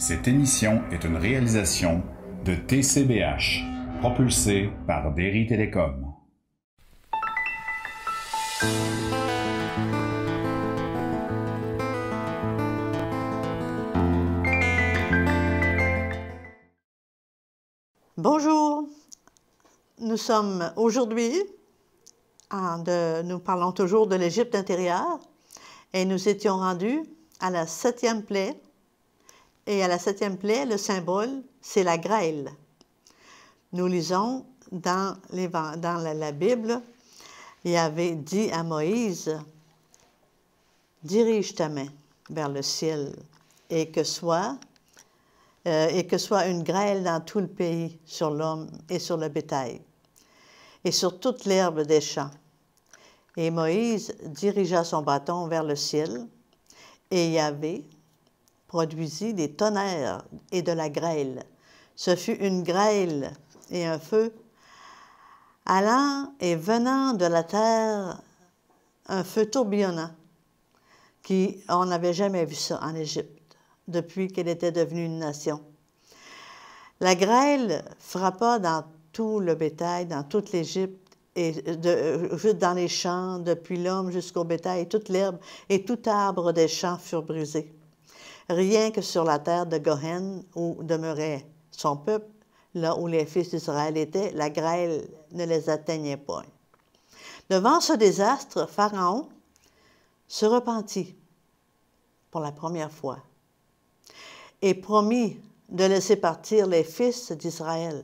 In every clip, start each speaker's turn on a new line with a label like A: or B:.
A: Cette émission est une réalisation de TCBH, propulsée par Derry Télécom.
B: Bonjour, nous sommes aujourd'hui, nous parlons toujours de l'Égypte intérieure et nous étions rendus à la 7e plaie. Et à la 7e plaie, le symbole, c'est la grêle. Nous lisons dans la Bible, il avait dit à Moïse, « Dirige ta main vers le ciel et que soit une grêle dans tout le pays, sur l'homme et sur le bétail, et sur toute l'herbe des champs. » Et Moïse dirigea son bâton vers le ciel, et Yahvé produisit des tonnerres et de la grêle. Ce fut une grêle et un feu, allant et venant de la terre, un feu tourbillonnant, on n'avait jamais vu ça en Égypte, depuis qu'elle était devenue une nation. La grêle frappa dans tout le bétail, dans toute l'Égypte, et dans les champs, depuis l'homme jusqu'au bétail, toute l'herbe et tout arbre des champs furent brisés. Rien que sur la terre de Gohen, où demeurait son peuple, là où les fils d'Israël étaient, la grêle ne les atteignait point. Devant ce désastre, Pharaon se repentit pour la première fois et promit de laisser partir les fils d'Israël.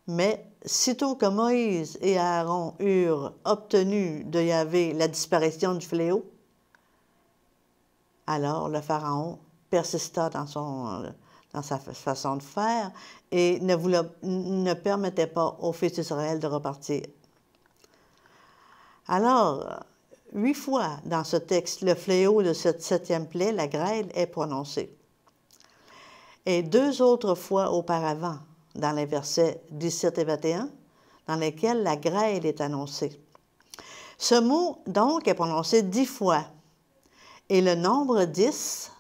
B: Mais sitôt que Moïse et Aaron eurent obtenu de Yahvé la disparition du fléau, alors le Pharaon persista dans sa façon de faire et ne permettait pas aux fils d'Israël de repartir. Alors, 8 fois dans ce texte, le fléau de cette 7e plaie, la grêle, est prononcé. Et 2 autres fois auparavant, dans les versets 17 et 21, dans lesquels la grêle est annoncée. Ce mot, donc, est prononcé 10 fois. Et le nombre 10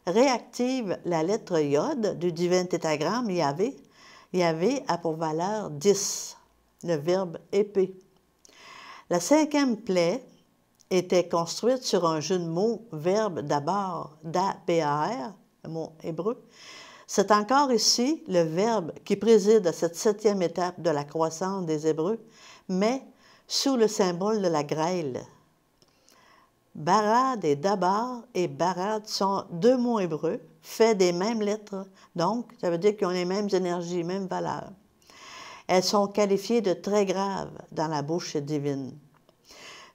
B: réactive la lettre Yod du divin tétragramme Yahvé. Yahvé a pour valeur 10, le verbe épée. La 5e plaie était construite sur un jeu de mots, verbe d'abord, da-p-a-r, le mot hébreu. C'est encore ici le verbe qui préside à cette 7e étape de la croissance des Hébreux, mais sous le symbole de la grêle. Barad et Dabar et Barad sont 2 mots hébreux, faits des mêmes lettres, donc ça veut dire qu'ils ont les mêmes énergies, les mêmes valeurs. Elles sont qualifiées de très graves dans la bouche divine.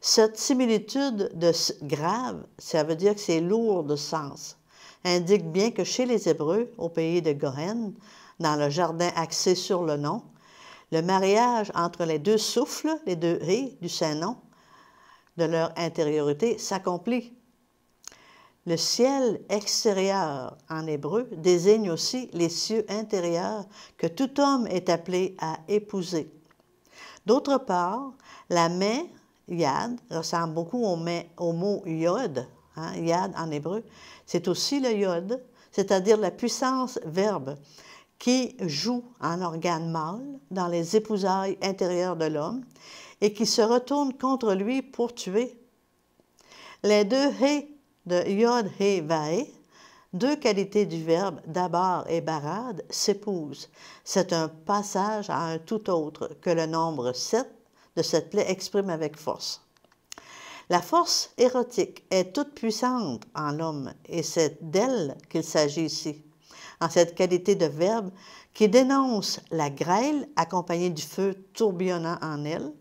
B: Cette similitude de grave, ça veut dire que c'est lourd de sens, indique bien que chez les Hébreux, au pays de Gohen, dans le jardin axé sur le nom, le mariage entre les 2 souffles, les 2 ré du Saint-Nom, de leur intériorité s'accomplit. Le ciel extérieur, en hébreu, désigne aussi les cieux intérieurs que tout homme est appelé à épouser. D'autre part, la main, yad, ressemble beaucoup au mot yod, yad en hébreu. C'est aussi le yod, c'est-à-dire la puissance verbe qui joue en organe mâle dans les épousailles intérieures de l'homme et qui se retourne contre lui pour tuer. Les 2 hé de yod, hé, vaé, 2 qualités du verbe dabar et barad s'épousent. C'est un passage à un tout autre que le nombre 7 de cette plaie exprime avec force. La force érotique est toute puissante en l'homme et c'est d'elle qu'il s'agit ici, en cette qualité de verbe qui dénonce la grêle accompagnée du feu tourbillonnant en elle.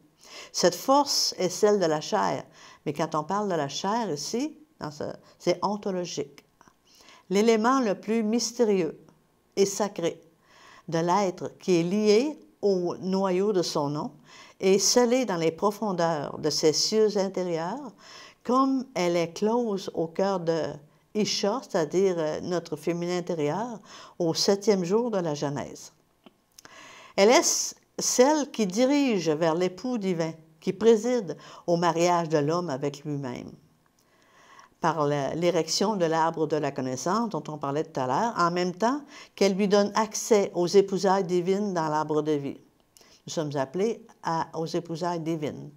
B: Cette force est celle de la chair, mais quand on parle de la chair ici, c'est ontologique. L'élément le plus mystérieux et sacré de l'être qui est lié au noyau de son nom et scellé dans les profondeurs de ses cieux intérieurs, comme elle est close au cœur de Isha, c'est-à-dire notre féminin intérieur, au 7e jour de la Genèse. Elle est celle qui dirige vers l'époux divin, qui préside au mariage de l'homme avec lui-même. par l'érection de l'arbre de la connaissance dont on parlait tout à l'heure, en même temps qu'elle lui donne accès aux épousailles divines dans l'arbre de vie. Nous sommes appelés aux épousailles divines.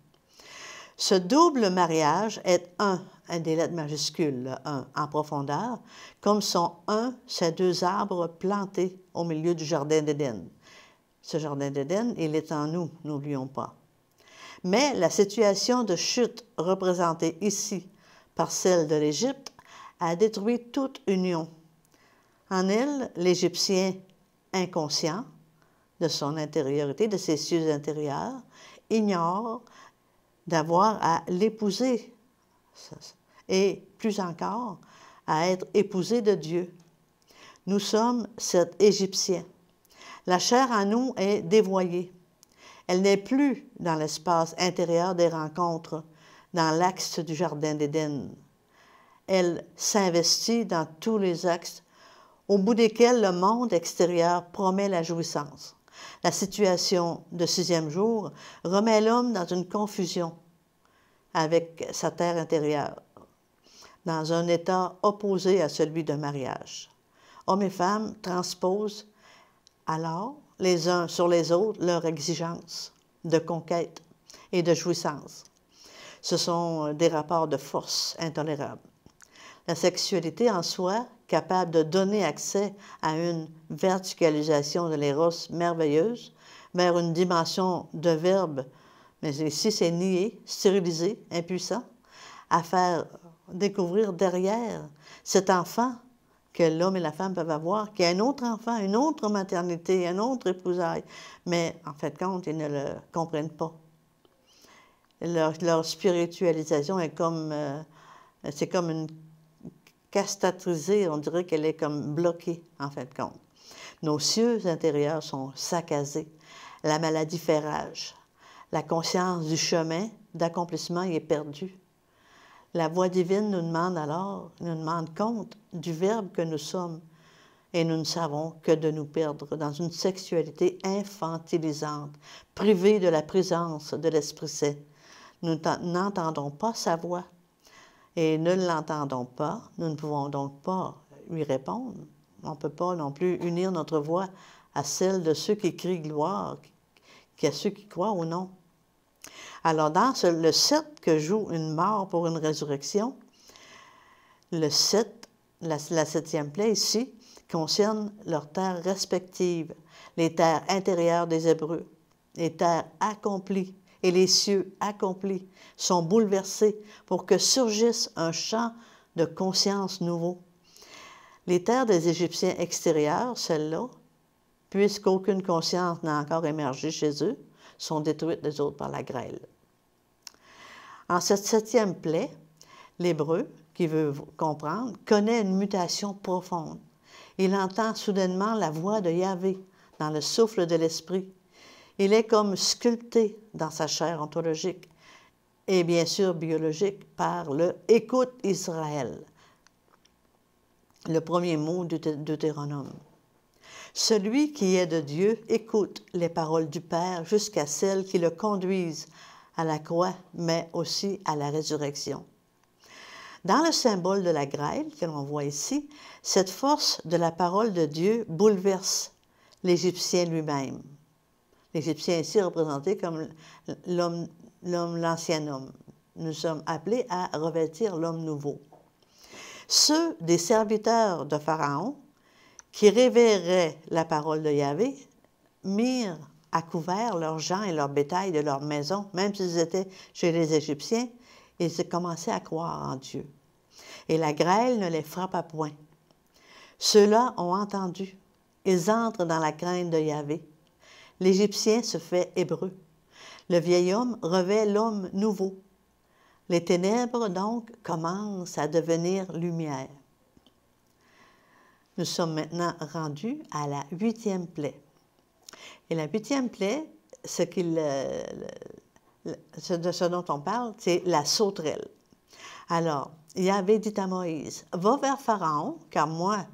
B: Ce double mariage est un des lettres majuscules, le 1, en profondeur, comme sont ces deux arbres plantés au milieu du jardin d'Éden. Ce jardin d'Éden, il est en nous, n'oublions pas. Mais la situation de chute représentée ici par celle de l'Égypte a détruit toute union. En elle, l'Égyptien inconscient de son intériorité, de ses cieux intérieurs, ignore d'avoir à l'épouser, et plus encore, à être épousé de Dieu. Nous sommes cet Égyptien. La chair en nous est dévoyée. Elle n'est plus dans l'espace intérieur des rencontres, dans l'axe du jardin d'Éden. Elle s'investit dans tous les axes au bout desquels le monde extérieur promet la jouissance. La situation de 6e jour remet l'homme dans une confusion avec sa terre intérieure, dans un état opposé à celui d'un mariage. Hommes et femmes transposent alors les uns sur les autres leurs exigences de conquête et de jouissance. Ce sont des rapports de force intolérables. La sexualité en soi, capable de donner accès à une verticalisation de l'éros merveilleuse vers une dimension de verbe, mais ici c'est nié, stérilisé, impuissant, à faire découvrir derrière cet enfant que l'homme et la femme peuvent avoir, qui a un autre enfant, une autre maternité, un autre épousaille. Mais en fait, compte, ils ne le comprennent pas. Leur spiritualisation est comme, c'est comme une castatrisée, on dirait qu'elle est comme bloquée, en fait, compte. Nos cieux intérieurs sont saccagés. La maladie fait rage. La conscience du chemin d'accomplissement y est perdue. La voix divine nous demande compte du Verbe que nous sommes, et nous ne savons que de nous perdre dans une sexualité infantilisante, privée de la présence de l'Esprit Saint. Nous n'entendons pas sa voix, et ne l'entendons pas, nous ne pouvons donc pas lui répondre. On ne peut pas non plus unir notre voix à celle de ceux qui crient gloire, qu'à ceux qui croient ou non. Alors, dans le 7 que joue une mort pour une résurrection, le 7, la 7e plaie ici, concerne leurs terres respectives, les terres intérieures des Hébreux, les terres accomplies et les cieux accomplis sont bouleversés pour que surgisse un champ de conscience nouveau. Les terres des Égyptiens extérieures, celles-là, puisqu'aucune conscience n'a encore émergé chez eux, sont détruites les autres par la grêle. En cette 7e plaie, l'Hébreu, qui veut comprendre, connaît une mutation profonde. Il entend soudainement la voix de Yahvé dans le souffle de l'Esprit. Il est comme sculpté dans sa chair ontologique et bien sûr biologique par le « Écoute Israël », le premier mot du Deutéronome. Celui qui est de Dieu écoute les paroles du Père jusqu'à celles qui le conduisent à la croix, mais aussi à la résurrection. Dans le symbole de la grêle que l'on voit ici, cette force de la parole de Dieu bouleverse l'Égyptien lui-même. L'Égyptien ici représenté comme l'homme, l'ancien homme. Nous sommes appelés à revêtir l'homme nouveau. Ceux des serviteurs de Pharaon qui révéraient la parole de Yahvé mirent à couvert leurs gens et leurs bétail de leur maison, même s'ils étaient chez les Égyptiens, ils commençaient à croire en Dieu. Et la grêle ne les frappa point. Ceux-là ont entendu. Ils entrent dans la crainte de Yahvé. L'Égyptien se fait hébreu. Le vieil homme revêt l'homme nouveau. Les ténèbres, donc, commencent à devenir lumière. Nous sommes maintenant rendus à la 8e plaie. Et la 8e plaie, ce dont on parle, c'est la sauterelle. Alors, Yahvé dit à Moïse, « Va vers Pharaon, car moi,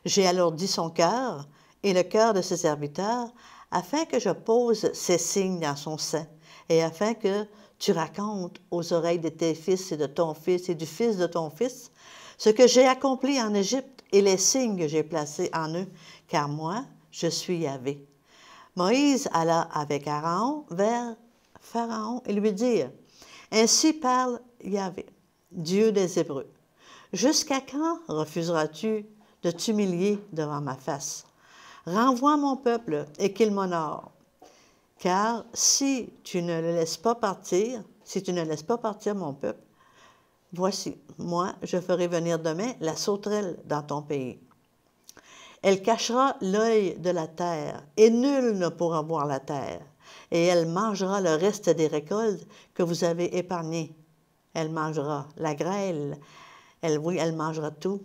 B: j'ai alourdi son cœur et le cœur de ses serviteurs, afin que je pose ces signes dans son sein, et afin que tu racontes aux oreilles de tes fils et de ton fils et du fils de ton fils ce que j'ai accompli en Égypte et les signes que j'ai placés en eux, car moi, je suis Yahvé. Moïse alla avec Aaron vers Pharaon et lui dit, « Ainsi parle Yahvé, Dieu des Hébreux. Jusqu'à quand refuseras-tu de t'humilier devant ma face? Renvoie mon peuple et qu'il m'honore. Car si tu ne le laisses pas partir, si tu ne laisses pas partir mon peuple, voici, moi, je ferai venir demain la sauterelle dans ton pays. Elle cachera l'œil de la terre, et nul ne pourra voir la terre, et elle mangera le reste des récoltes que vous avez épargnées. Elle mangera la grêle, elle mangera tout,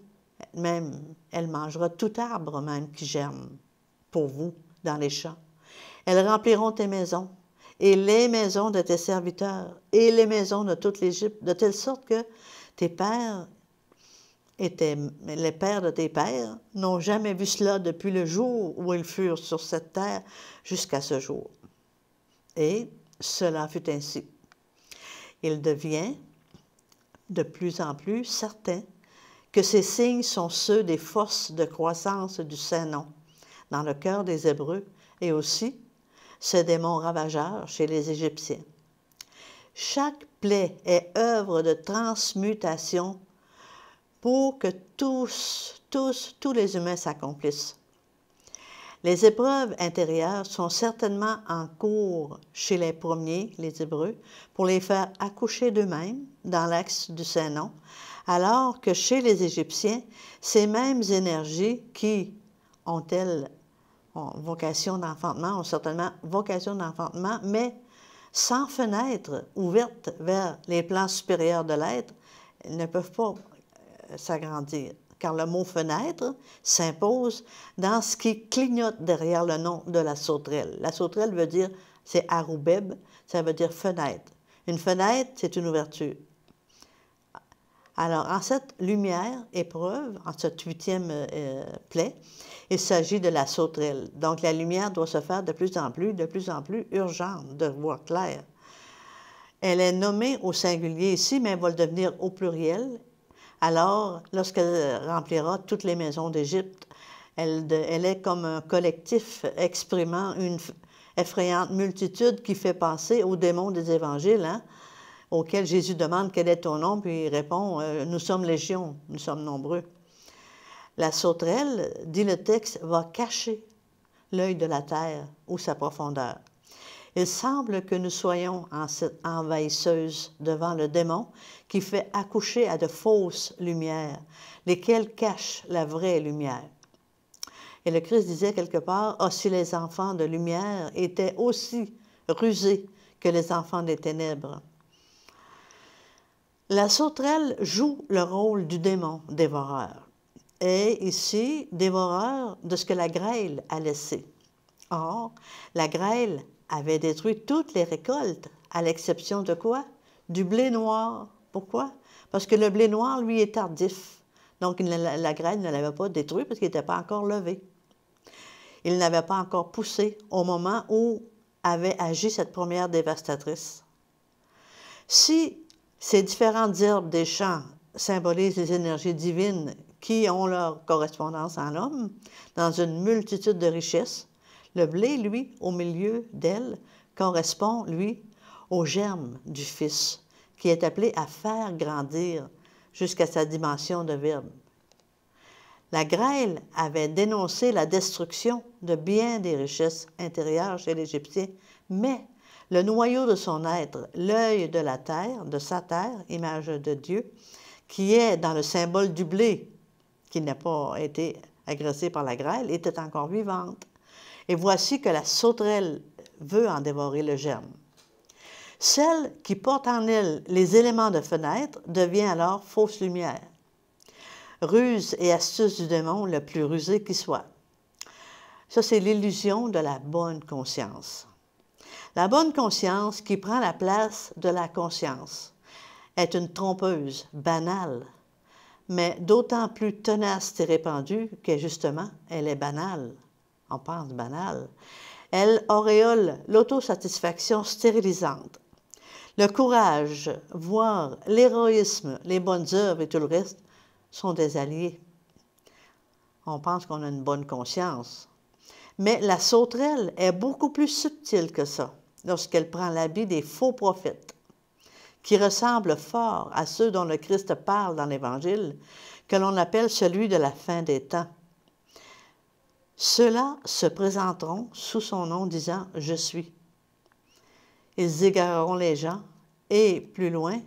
B: même, elle mangera tout arbre même qui germe pour vous dans les champs. Elles rempliront tes maisons et les maisons de tes serviteurs et les maisons de toute l'Égypte, de telle sorte que tes pères les pères de tes pères n'ont jamais vu cela depuis le jour où ils furent sur cette terre jusqu'à ce jour. Et cela fut ainsi. Il devient de plus en plus certain que ces signes sont ceux des forces de croissance du Saint-Nom dans le cœur des Hébreux et aussi ce démon ravageur chez les Égyptiens. Chaque plaie est œuvre de transmutation pour que tous les humains s'accomplissent. Les épreuves intérieures sont certainement en cours chez les premiers, les Hébreux, pour les faire accoucher d'eux-mêmes dans l'axe du Saint-Nom, alors que chez les Égyptiens, ces mêmes énergies qui ont-elles vocation d'enfantement, ont certainement vocation d'enfantement, mais sans fenêtre ouverte vers les plans supérieurs de l'être, elles ne peuvent pas s'agrandir, car le mot fenêtre s'impose dans ce qui clignote derrière le nom de la sauterelle. La sauterelle veut dire, c'est Aroubeb, ça veut dire fenêtre. Une fenêtre, c'est une ouverture. Alors, en cette lumière épreuve, en cette 8e plaie, il s'agit de la sauterelle. Donc, la lumière doit se faire de plus en plus urgente, de voir clair. Elle est nommée au singulier ici, mais elle va le devenir au pluriel. Alors, lorsqu'elle remplira toutes les maisons d'Égypte, elle est comme un collectif exprimant une effrayante multitude qui fait penser aux démons des évangiles, auquel Jésus demande quel est ton nom, puis il répond nous sommes légion, nous sommes nombreux. La sauterelle, dit le texte, va cacher l'œil de la terre ou sa profondeur. Il semble que nous soyons en cette envahisseuse devant le démon qui fait accoucher à de fausses lumières, lesquelles cachent la vraie lumière. Et le Christ disait quelque part, « Ah, si les enfants de lumière étaient aussi rusés que les enfants des ténèbres. » La sauterelle joue le rôle du démon dévoreur. Et ici, dévoreur de ce que la grêle a laissé. Or, la grêle avait détruit toutes les récoltes, à l'exception de quoi? Du blé noir. Pourquoi? Parce que le blé noir, lui, est tardif. Donc, la grêle ne l'avait pas détruit parce qu'il n'était pas encore levé. Il n'avait pas encore poussé au moment où avait agi cette première dévastatrice. Si ces différentes herbes des champs symbolisent les énergies divines qui ont leur correspondance en l'homme, dans une multitude de richesses, le blé, lui, au milieu d'elle, correspond, lui, au germe du Fils, qui est appelé à faire grandir jusqu'à sa dimension de verbe. La grêle avait dénoncé la destruction de bien des richesses intérieures chez l'Égyptien, mais le noyau de son être, l'œil de la terre, de sa terre, image de Dieu, qui est dans le symbole du blé, qui n'a pas été agressé par la grêle, était encore vivante. Et voici que la sauterelle veut en dévorer le germe. Celle qui porte en elle les éléments de fenêtre devient alors fausse lumière. Ruse et astuce du démon le plus rusé qui soit. Ça, c'est l'illusion de la bonne conscience. La bonne conscience qui prend la place de la conscience est une trompeuse banale, mais d'autant plus tenace et répandue que justement, elle est banale. On pense banale. Elle auréole l'autosatisfaction stérilisante. Le courage, voire l'héroïsme, les bonnes œuvres et tout le reste sont des alliés. On pense qu'on a une bonne conscience. Mais la sauterelle est beaucoup plus subtile que ça lorsqu'elle prend l'habit des faux prophètes, qui ressemblent fort à ceux dont le Christ parle dans l'Évangile, que l'on appelle celui de la fin des temps. Ceux-là se présenteront sous son nom disant « Je suis ». Ils égareront les gens et, plus loin,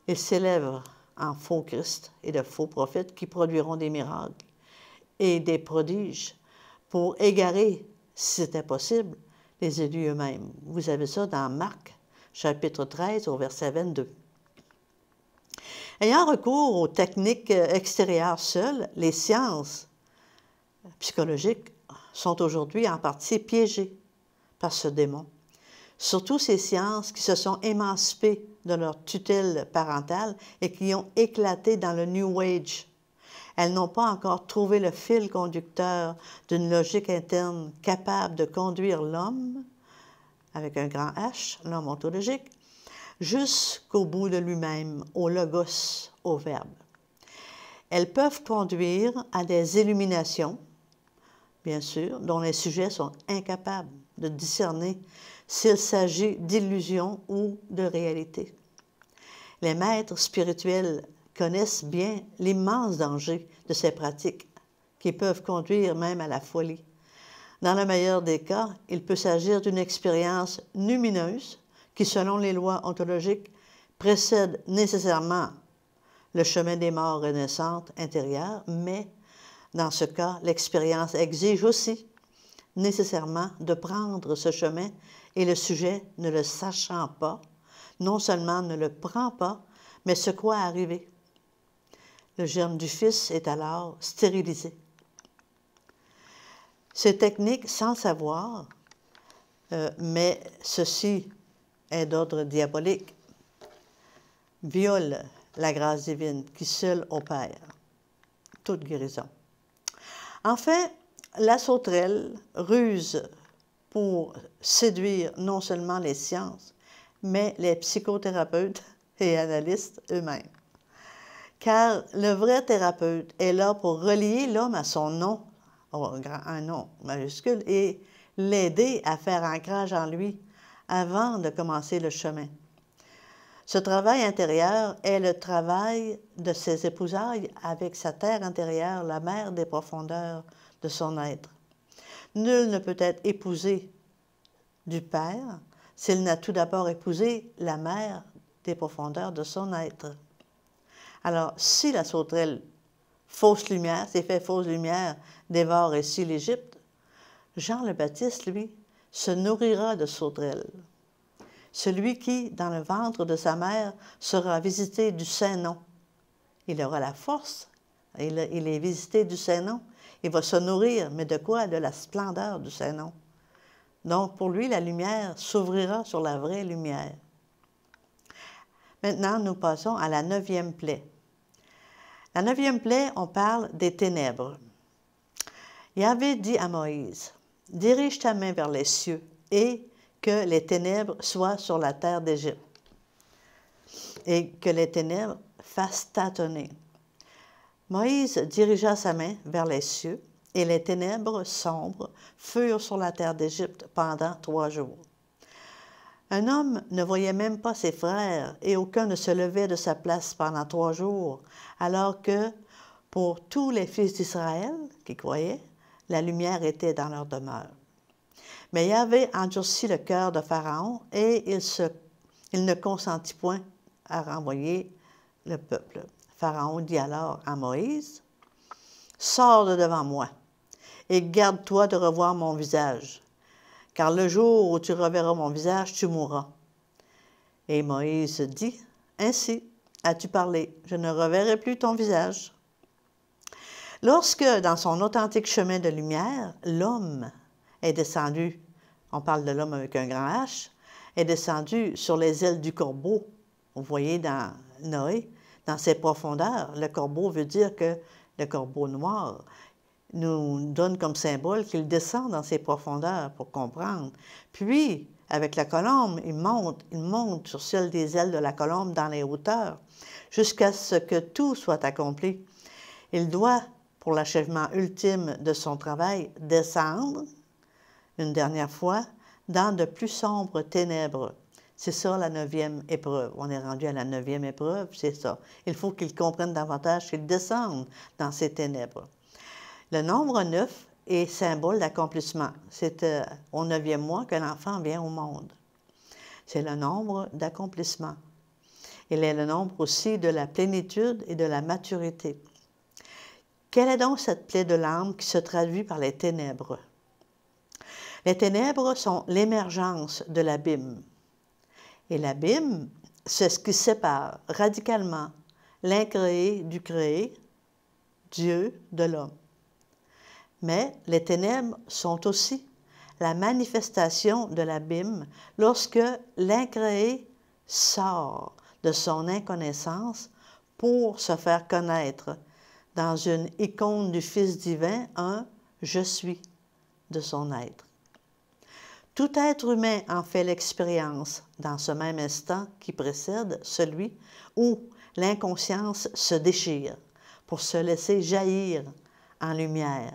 B: ils s'élèvent en faux Christ et de faux prophètes qui produiront des miracles et des prodiges pour égarer, si c'était possible, les élus eux-mêmes. Vous avez ça dans Marc, chapitre 13, au verset 22. Ayant recours aux techniques extérieures seules, les sciences psychologiques sont aujourd'hui en partie piégées par ce démon. Surtout ces sciences qui se sont émancipées de leur tutelle parentale et qui ont éclaté dans le New Age. Elles n'ont pas encore trouvé le fil conducteur d'une logique interne capable de conduire l'homme, avec un grand H, l'homme ontologique, jusqu'au bout de lui-même, au logos, au verbe. Elles peuvent conduire à des illuminations, bien sûr, dont les sujets sont incapables de discerner s'il s'agit d'illusion ou de réalité. Les maîtres spirituels connaissent bien l'immense danger de ces pratiques qui peuvent conduire même à la folie. Dans le meilleur des cas, il peut s'agir d'une expérience lumineuse qui, selon les lois ontologiques, précède nécessairement le chemin des morts renaissantes intérieures, mais dans ce cas, l'expérience exige aussi nécessairement de prendre ce chemin et le sujet, ne le sachant pas, non seulement ne le prend pas, mais se croit arriver. Le germe du Fils est alors stérilisé. Ces techniques, sans le savoir, mais ceci est d'ordre diabolique, violent la grâce divine qui seule opère toute guérison. Enfin, la sauterelle ruse pour séduire non seulement les sciences, mais les psychothérapeutes et analystes eux-mêmes. Car le vrai thérapeute est là pour relier l'homme à son nom, un nom majuscule, et l'aider à faire ancrage en lui avant de commencer le chemin. Ce travail intérieur est le travail de ses épousailles avec sa terre intérieure, la mère des profondeurs de son être. Nul ne peut être épousé du Père s'il n'a tout d'abord épousé la mère des profondeurs de son être. Alors, si la sauterelle fausse lumière, s'est fait fausse lumière, dévore ici l'Égypte, Jean le Baptiste, lui, se nourrira de sauterelles. Celui qui, dans le ventre de sa mère, sera visité du Saint-Nom. Il aura la force, il est visité du Saint-Nom. Il va se nourrir, mais de quoi? De la splendeur du Saint-Nom. Donc, pour lui, la lumière s'ouvrira sur la vraie lumière. Maintenant, nous passons à la 9e plaie. La 9e plaie, on parle des ténèbres. Yahvé dit à Moïse, « Dirige ta main vers les cieux et que les ténèbres soient sur la terre d'Égypte et que les ténèbres fassent tâtonner. » Moïse dirigea sa main vers les cieux et les ténèbres sombres furent sur la terre d'Égypte pendant 3 jours. Un homme ne voyait même pas ses frères et aucun ne se levait de sa place pendant 3 jours, alors que pour tous les fils d'Israël qui croyaient, la lumière était dans leur demeure. Mais Yahvé endurcit le cœur de Pharaon et il ne consentit point à renvoyer le peuple. Pharaon dit alors à Moïse, « Sors de devant moi et garde-toi de revoir mon visage, car le jour où tu reverras mon visage, tu mourras. » Et Moïse dit, « Ainsi as-tu parlé, je ne reverrai plus ton visage. » Lorsque, dans son authentique chemin de lumière, l'homme est descendu, on parle de l'homme avec un grand H, est descendu sur les ailes du corbeau. Vous voyez dans Noé, dans ses profondeurs, le corbeau veut dire que le corbeau noir nous donne comme symbole qu'il descend dans ses profondeurs pour comprendre. Puis, avec la colombe, il monte sur celle des ailes de la colombe dans les hauteurs, jusqu'à ce que tout soit accompli. Il doit, pour l'achèvement ultime de son travail, descendre, une dernière fois, dans de plus sombres ténèbres. C'est ça la 9e épreuve. On est rendu à la 9e épreuve, c'est ça. Il faut qu'il comprenne davantage qu'il descende dans ces ténèbres. Le nombre 9 est symbole d'accomplissement. C'est au 9e mois que l'enfant vient au monde. C'est le nombre d'accomplissement. Il est le nombre aussi de la plénitude et de la maturité. Quelle est donc cette plaie de l'âme qui se traduit par les ténèbres? Les ténèbres sont l'émergence de l'abîme. Et l'abîme, c'est ce qui sépare radicalement l'incréé du créé, Dieu de l'homme. Mais les ténèbres sont aussi la manifestation de l'abîme lorsque l'incréé sort de son inconnaissance pour se faire connaître dans une icône du Fils divin, un « je suis » de son être. Tout être humain en fait l'expérience dans ce même instant qui précède celui où l'inconscience se déchire pour se laisser jaillir en lumière,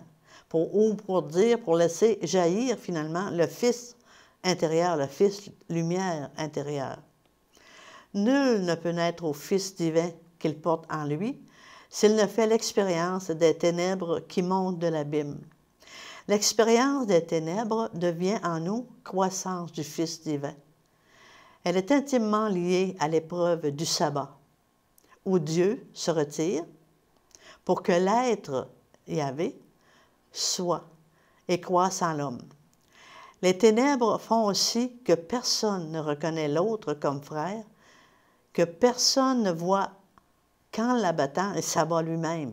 B: pour laisser jaillir finalement le Fils intérieur, le Fils lumière intérieure. Nul ne peut naître au Fils divin qu'il porte en lui s'il ne fait l'expérience des ténèbres qui montent de l'abîme. L'expérience des ténèbres devient en nous croissance du Fils divin. Elle est intimement liée à l'épreuve du sabbat, où Dieu se retire pour que l'être Yahvé soit et croisse en l'homme. Les ténèbres font aussi que personne ne reconnaît l'autre comme frère, que personne ne voit qu'en l'abattant et s'abat lui-même.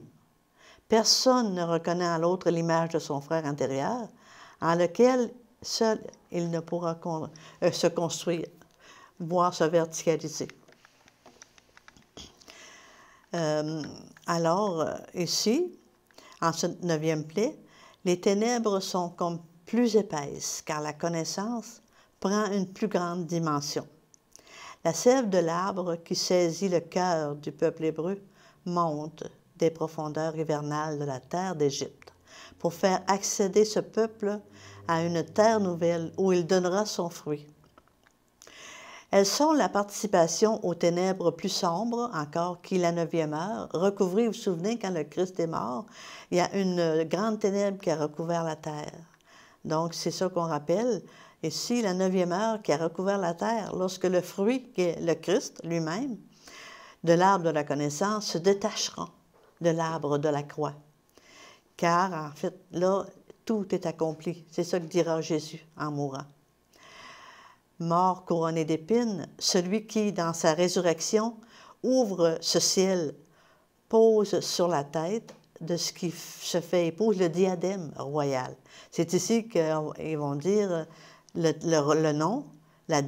B: Personne ne reconnaît en l'autre l'image de son frère intérieur, en lequel seul il ne pourra se construire, voire se verticaliser. Ici, en cette 9e plaie, les ténèbres sont comme plus épaisses, car la connaissance prend une plus grande dimension. La sève de l'arbre qui saisit le cœur du peuple hébreu monte des profondeurs hivernales de la terre d'Égypte pour faire accéder ce peuple à une terre nouvelle où il donnera son fruit. Elles sont la participation aux ténèbres plus sombres encore qui, la 9e heure, recouvrée, vous vous souvenez, quand le Christ est mort, il y a une grande ténèbre qui a recouvert la terre. Donc, c'est ça qu'on rappelle. Ici, la 9e heure qui a recouvert la terre, lorsque le fruit, qui est le Christ lui-même, de l'arbre de la connaissance, se détachera de l'arbre de la croix. Car, en fait, là, tout est accompli. C'est ça que dira Jésus en mourant. Mort couronné d'épines, celui qui, dans sa résurrection, ouvre ce ciel, pose sur la tête de ce qui se fait épouse le diadème royal. C'est ici qu'ils vont dire le nom, le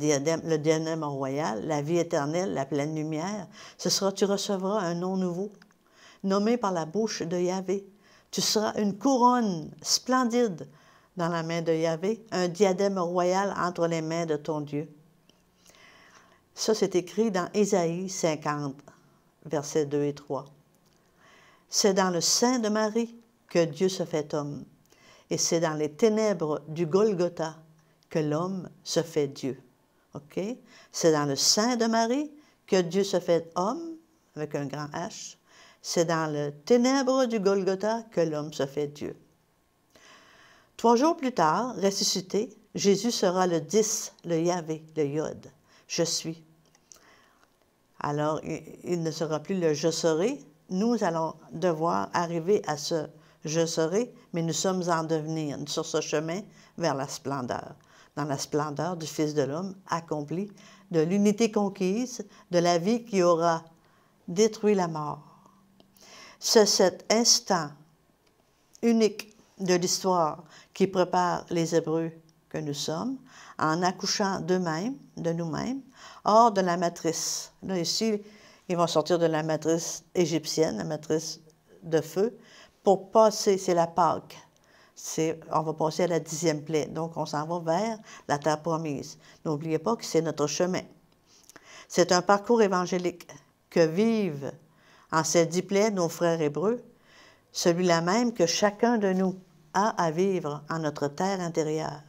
B: diadème royal, la vie éternelle, la pleine lumière. Tu recevras un nom nouveau, nommé par la bouche de Yahvé. Tu seras une couronne splendide dans la main de Yahvé, un diadème royal entre les mains de ton Dieu. Ça, c'est écrit dans Ésaïe 50, versets 2 et 3. C'est dans le sein de Marie que Dieu se fait homme, et c'est dans les ténèbres du Golgotha que l'homme se fait Dieu. OK? C'est dans le sein de Marie que Dieu se fait homme, avec un grand H. C'est dans les ténèbres du Golgotha que l'homme se fait Dieu. 3 jours plus tard, ressuscité, Jésus sera le 10, le Yahvé, le Yod, je suis. Alors, il ne sera plus le je serai. Nous allons devoir arriver à ce je serai, mais nous sommes en devenir sur ce chemin vers la splendeur, dans la splendeur du Fils de l'homme accompli, de l'unité conquise, de la vie qui aura détruit la mort. C'est cet instant unique de l'histoire qui prépare les Hébreux que nous sommes, en accouchant d'eux-mêmes, de nous-mêmes, hors de la matrice. Là, ici, ils vont sortir de la matrice égyptienne, la matrice de feu, pour passer, c'est la Pâque. On va passer à la 10e plaie. Donc, on s'en va vers la terre promise. N'oubliez pas que c'est notre chemin. C'est un parcours évangélique que vivent en ces 10 plaies nos frères hébreux, celui-là même que chacun de nous a à vivre en notre terre intérieure.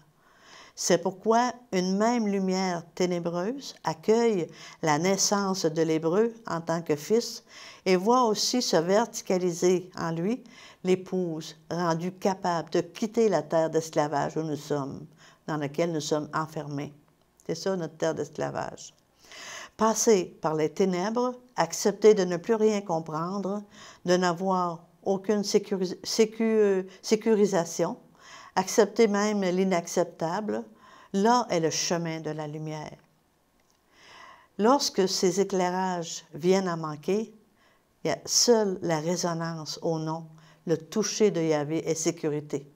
B: C'est pourquoi une même lumière ténébreuse accueille la naissance de l'Hébreu en tant que fils et voit aussi se verticaliser en lui l'épouse rendue capable de quitter la terre d'esclavage où nous sommes, dans laquelle nous sommes enfermés. C'est ça notre terre d'esclavage. Passer par les ténèbres, accepter de ne plus rien comprendre, de n'avoir aucune sécurisation, accepter même l'inacceptable, là est le chemin de la lumière. Lorsque ces éclairages viennent à manquer, il y a seule la résonance au nom, le toucher de Yahvé est sécurité.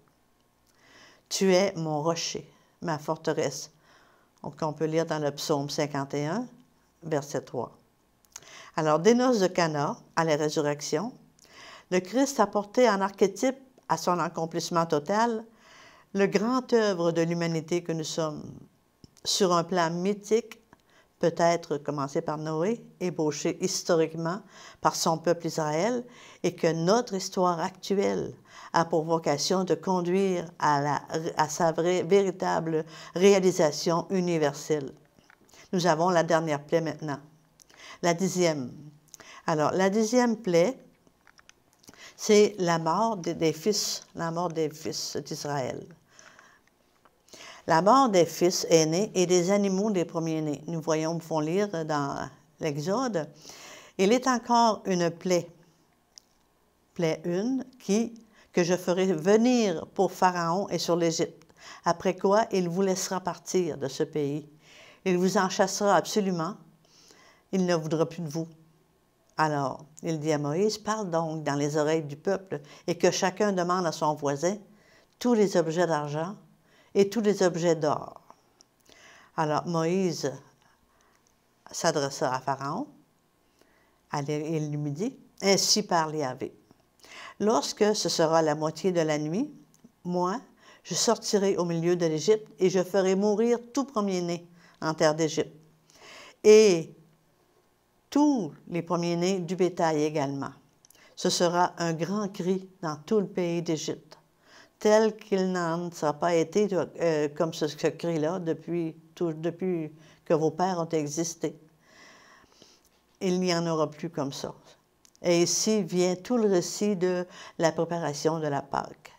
B: Tu es mon rocher, ma forteresse. Donc, on peut lire dans le psaume 51, verset 3. Alors, des noces de Cana à la résurrection, le Christ a porté en archétype à son accomplissement total le grand œuvre de l'humanité que nous sommes, sur un plan mythique, peut-être commencé par Noé, ébauché historiquement par son peuple Israël, et que notre histoire actuelle a pour vocation de conduire à sa véritable réalisation universelle. Nous avons la dernière plaie maintenant, la 10e. Alors, la 10e plaie, c'est la mort des fils d'Israël. La mort des fils aînés et des animaux des premiers-nés. Nous voyons, nous pouvons lire dans l'Exode. Il est encore une plaie 1, que je ferai venir pour Pharaon et sur l'Égypte, après quoi il vous laissera partir de ce pays. Il vous en chassera absolument, il ne voudra plus de vous. Alors, il dit à Moïse, parle donc dans les oreilles du peuple et que chacun demande à son voisin tous les objets d'argent et tous les objets d'or. Alors, Moïse s'adressa à Pharaon, il lui dit, ainsi parle Yahvé. Lorsque ce sera la moitié de la nuit, moi, je sortirai au milieu de l'Égypte et je ferai mourir tout premier-né en terre d'Égypte. Et tous les premiers-nés du bétail également. Ce sera un grand cri dans tout le pays d'Égypte, tel qu'il n'en a pas été comme ce cri-là depuis que vos pères ont existé. Il n'y en aura plus comme ça. Et ici vient tout le récit de la préparation de la Pâque,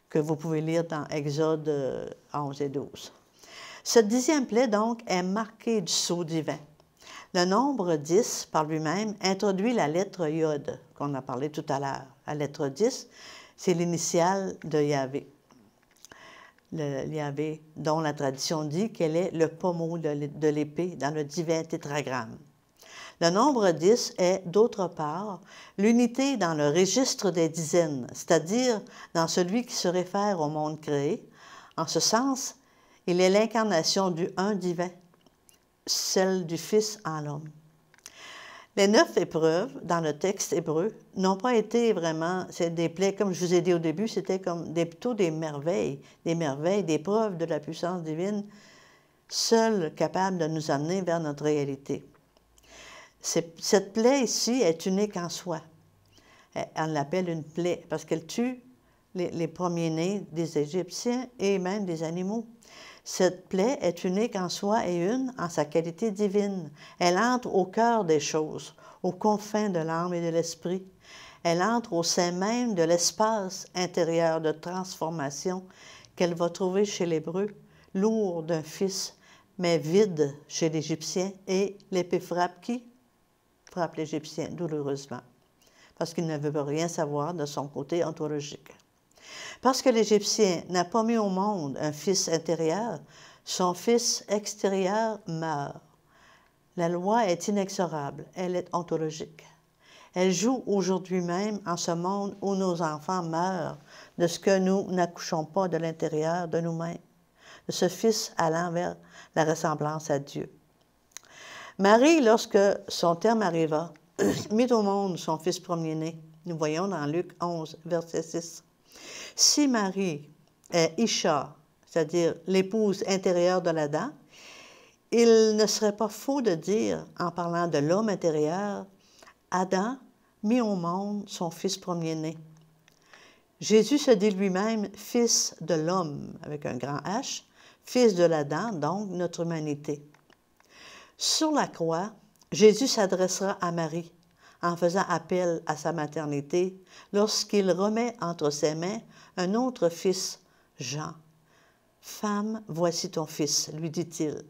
B: que vous pouvez lire dans Exode 11 et 12. Cette 10e plaie, donc, est marquée du sceau divin. Le nombre 10, par lui-même, introduit la lettre Yod, qu'on a parlé tout à l'heure. La lettre 10, c'est l'initiale de Yahvé. Le Yahvé, dont la tradition dit qu'elle est le pommeau de l'épée dans le divin tétragramme. Le nombre 10 est, d'autre part, l'unité dans le registre des dizaines, c'est-à-dire dans celui qui se réfère au monde créé. En ce sens, il est l'incarnation du un divin, celle du Fils en l'homme. Les 9 épreuves dans le texte hébreu n'ont pas été vraiment, c'est des plaies, comme je vous ai dit au début, c'était comme plutôt des merveilles, des preuves de la puissance divine, seules capables de nous amener vers notre réalité. Cette plaie ici est unique en soi. On l'appelle une plaie parce qu'elle tue les premiers-nés des Égyptiens et même des animaux. Cette plaie est unique en soi et une en sa qualité divine. Elle entre au cœur des choses, aux confins de l'âme et de l'esprit. Elle entre au sein même de l'espace intérieur de transformation qu'elle va trouver chez l'Hébreu, lourd d'un fils, mais vide chez l'Égyptien, et l'épée frappe qui? Frappe l'Égyptien douloureusement, parce qu'il ne veut rien savoir de son côté ontologique. Parce que l'Égyptien n'a pas mis au monde un fils intérieur, son fils extérieur meurt. La loi est inexorable, elle est ontologique. Elle joue aujourd'hui même en ce monde où nos enfants meurent de ce que nous n'accouchons pas de l'intérieur de nous-mêmes, de ce fils allant vers la ressemblance à Dieu. Marie, lorsque son terme arriva, mit au monde son fils premier-né. Nous voyons dans Luc 11, verset 6. Si Marie, est Isha, c'est-à-dire l'épouse intérieure de l'Adam, il ne serait pas faux de dire, en parlant de l'homme intérieur, Adam mit au monde son fils premier-né. Jésus se dit lui-même fils de l'homme, avec un grand H, fils de l'Adam, donc notre humanité. Sur la croix, Jésus s'adressera à Marie en faisant appel à sa maternité lorsqu'il remet entre ses mains un autre fils, Jean. « Femme, voici ton fils », lui dit-il.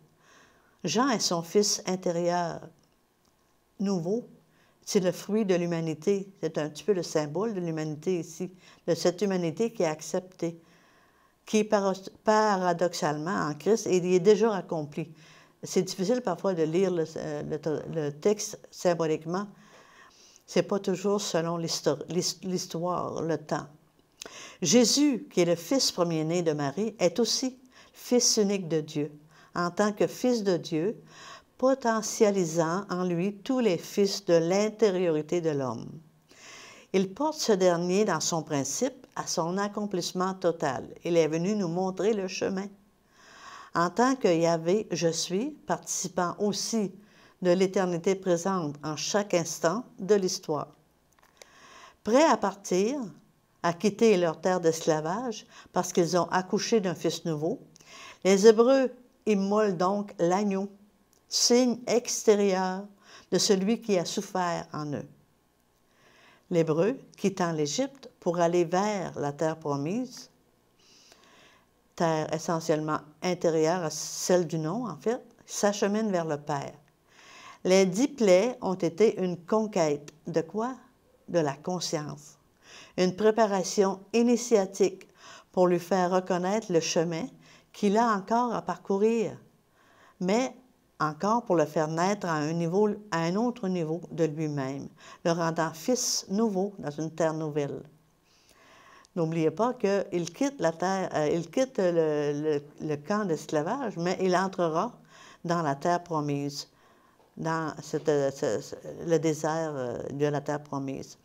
B: Jean est son fils intérieur, nouveau. C'est le fruit de l'humanité. C'est un petit peu le symbole de l'humanité ici, de cette humanité qui est acceptée, qui paradoxalement en Christ, il est déjà accompli. C'est difficile parfois de lire le texte symboliquement. Ce n'est pas toujours selon l'histoire, le temps. Jésus, qui est le fils premier-né de Marie, est aussi fils unique de Dieu, en tant que fils de Dieu, potentialisant en lui tous les fils de l'intériorité de l'homme. Il porte ce dernier dans son principe à son accomplissement total. Il est venu nous montrer le chemin. En tant que Yahvé, je suis, participant aussi de l'éternité présente en chaque instant de l'histoire. Prêts à partir, à quitter leur terre d'esclavage parce qu'ils ont accouché d'un fils nouveau, les Hébreux immolent donc l'agneau, signe extérieur de celui qui a souffert en eux. L'Hébreu, quittant l'Égypte pour aller vers la terre promise, terre essentiellement intérieure à celle du nom, en fait, s'achemine vers le Père. Les 10 plaies ont été une conquête. De quoi? De la conscience. Une préparation initiatique pour lui faire reconnaître le chemin qu'il a encore à parcourir, mais encore pour le faire naître à un autre niveau de lui-même, le rendant fils nouveau dans une terre nouvelle. N'oubliez pas qu'il quitte la terre, il quitte le camp d'esclavage, mais il entrera dans la terre promise, dans le désert de la terre promise.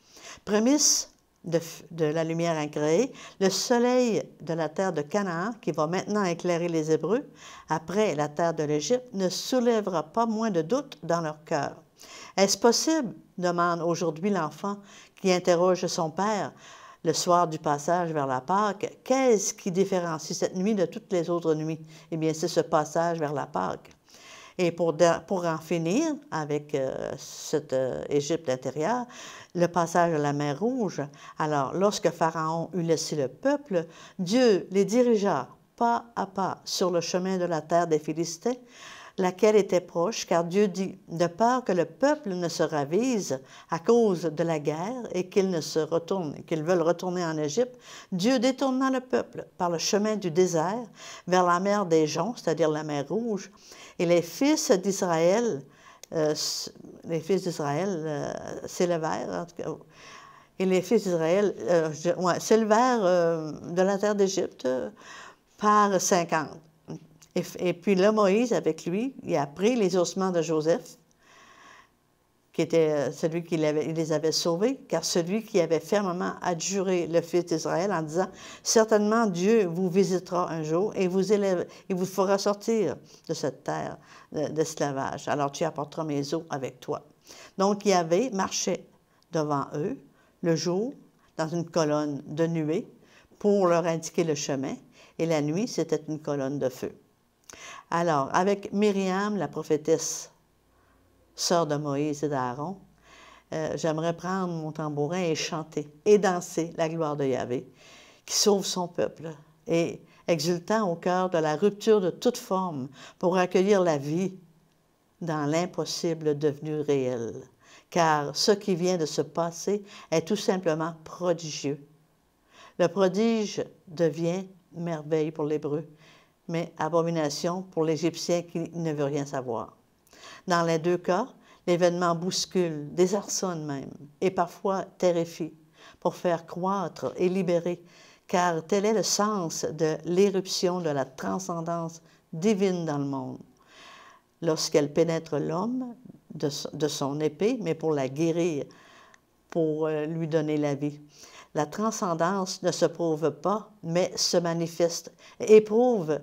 B: Prémisse de la lumière incréée, le soleil de la terre de Canaan, qui va maintenant éclairer les Hébreux, après la terre de l'Égypte, ne soulèvera pas moins de doutes dans leur cœur. Est-ce possible, demande aujourd'hui l'enfant qui interroge son père le soir du passage vers la Pâque, qu'est-ce qui différencie cette nuit de toutes les autres nuits? Eh bien, c'est ce passage vers la Pâque. Et pour en finir avec cette Égypte intérieure, le passage de la mer Rouge, alors lorsque Pharaon eut laissé le peuple, Dieu les dirigea pas à pas sur le chemin de la terre des Philistins, laquelle était proche, car Dieu dit, de peur que le peuple ne se ravise à cause de la guerre et qu'ils veulent retourner en Égypte, Dieu détourna le peuple par le chemin du désert vers la mer des Joncs, c'est-à-dire la mer Rouge, et les fils d'Israël s'élevèrent, en tout cas, et les fils d'Israël s'élevèrent de la terre d'Égypte par 50. Et puis là, Moïse, avec lui, il a pris les ossements de Joseph, qui était celui qui les avait sauvés, car celui qui avait fermement adjuré le fils d'Israël en disant « Certainement Dieu vous visitera un jour et vous fera sortir de cette terre d'esclavage. Alors tu apporteras mes os avec toi. » Donc Yahvé marchait devant eux le jour dans une colonne de nuée pour leur indiquer le chemin, et la nuit, c'était une colonne de feu. Alors, avec Myriam, la prophétesse, sœur de Moïse et d'Aaron, j'aimerais prendre mon tambourin et chanter et danser la gloire de Yahvé, qui sauve son peuple, et exultant au cœur de la rupture de toute forme pour accueillir la vie dans l'impossible devenu réel. Car ce qui vient de se passer est tout simplement prodigieux. Le prodige devient merveille pour l'Hébreu, mais abomination pour l'Égyptien qui ne veut rien savoir. Dans les deux cas, l'événement bouscule, désarçonne même, et parfois terrifie, pour faire croître et libérer, car tel est le sens de l'éruption de la transcendance divine dans le monde. Lorsqu'elle pénètre l'homme de son épée, mais pour la guérir, pour lui donner la vie. La transcendance ne se prouve pas, mais se manifeste, éprouve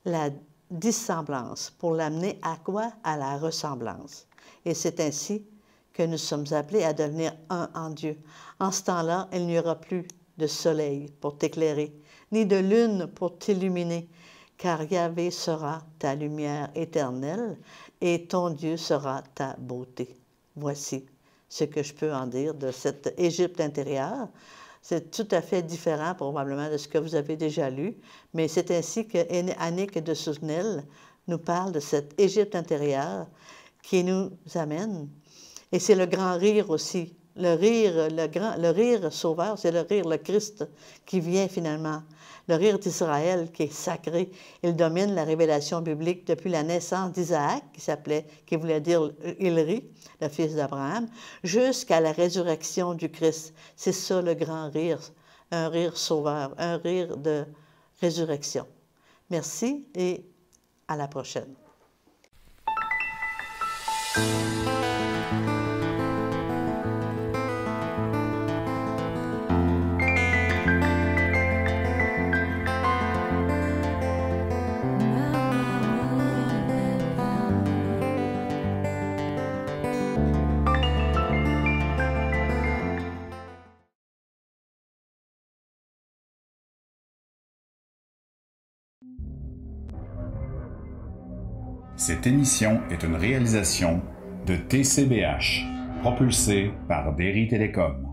B: la dissemblance pour l'amener à quoi? À la ressemblance. Et c'est ainsi que nous sommes appelés à devenir un en Dieu. En ce temps-là, il n'y aura plus de soleil pour t'éclairer, ni de lune pour t'illuminer, car Yahvé sera ta lumière éternelle et ton Dieu sera ta beauté. Voici ce que je peux en dire de cette Égypte intérieure. C'est tout à fait différent probablement de ce que vous avez déjà lu, mais c'est ainsi que Annick de Souvenel nous parle de cette Égypte intérieure qui nous amène. Et c'est le grand rire aussi. Le rire sauveur, c'est le rire, le Christ qui vient finalement. Le rire d'Israël qui est sacré. Il domine la révélation biblique depuis la naissance d'Isaac, qui voulait dire il rit, le fils d'Abraham, jusqu'à la résurrection du Christ. C'est ça le grand rire, un rire sauveur, un rire de résurrection. Merci et à la prochaine.
A: Cette émission est une réalisation de TCBH, propulsée par Derry Télécom.